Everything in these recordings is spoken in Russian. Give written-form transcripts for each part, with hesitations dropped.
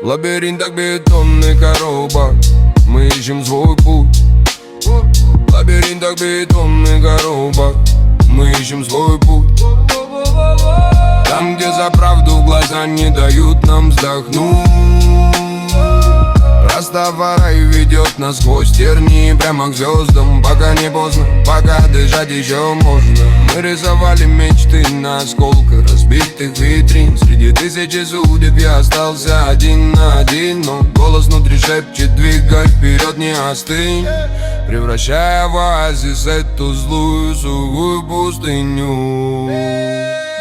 В лабиринтах бетонных коробок мы ищем свой путь. В лабиринтах бетонных коробок мы ищем свой путь. Там, где за правду глаза не дают нам вздохнуть. Растафарай ведет нас сквозь тернии прямо к звездам. Пока не поздно, пока дышать еще можно. Мы рисовали мечты на осколках разбитых витрин. Среди тысячи судеб я остался один на один. Но голос внутри шепчет: двигай вперед, не остынь. Превращая в оазис эту злую сухую пустыню.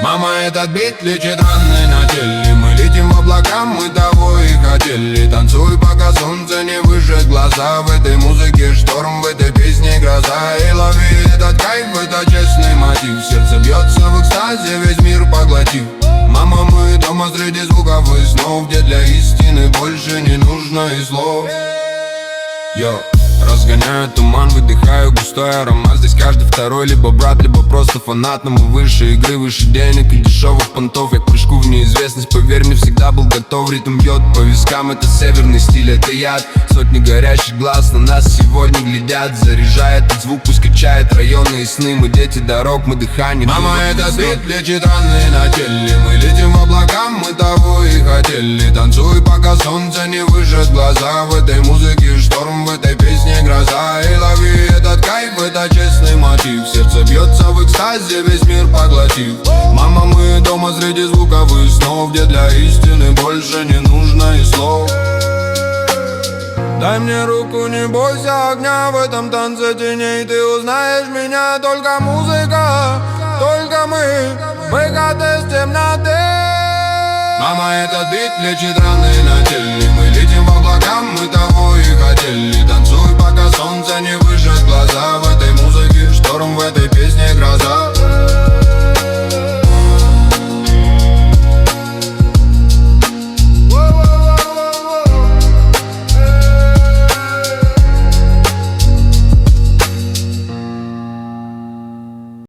Мама, этот бит лечит раны на теле. Мы летим в облака, мы того и хотели. Танцуй, пока солнце не выжжет глаза. В этой музыке шторм, в этой песне гроза. И лови этот кайф, это честный мотив. Сердце бьется в экстазе, весь мир поглотив. Мама, мы дома среди звуков и снов, где для истины больше не нужно и слов. Йо. Разгоняю туман, выдыхаю густой аромат. Здесь каждый второй либо брат, либо просто фанат. Но мы выше игры, выше денег и дешевых понтов. Я к прыжку в неизвестность, поверь мне, всегда был готов. Ритм бьет по вискам, это северный стиль, это яд. Сотни горящих глаз на нас сегодня глядят. Заряжает этот звук, пусть качает районы и сны. Мы дети дорог, мы дыхание. Мама, этот бит лечит раны на теле. Мы летим в облака, мы того и хотели. Танцуй, пока солнце не выжжет глаза. В этой музыке шторм, в этой песне гроза. И лови этот кайф, это честный мотив. Сердце бьется в экстазе, весь мир поглотив. Мама, мы дома среди звуков и снов, где для истины больше не нужно и слов. Дай мне руку, не бойся огня. В этом танце теней ты узнаешь меня. Только музыка, только мы выход из темноты. Мама, этот бит лечит раны на теле. Мы летим в облака, мы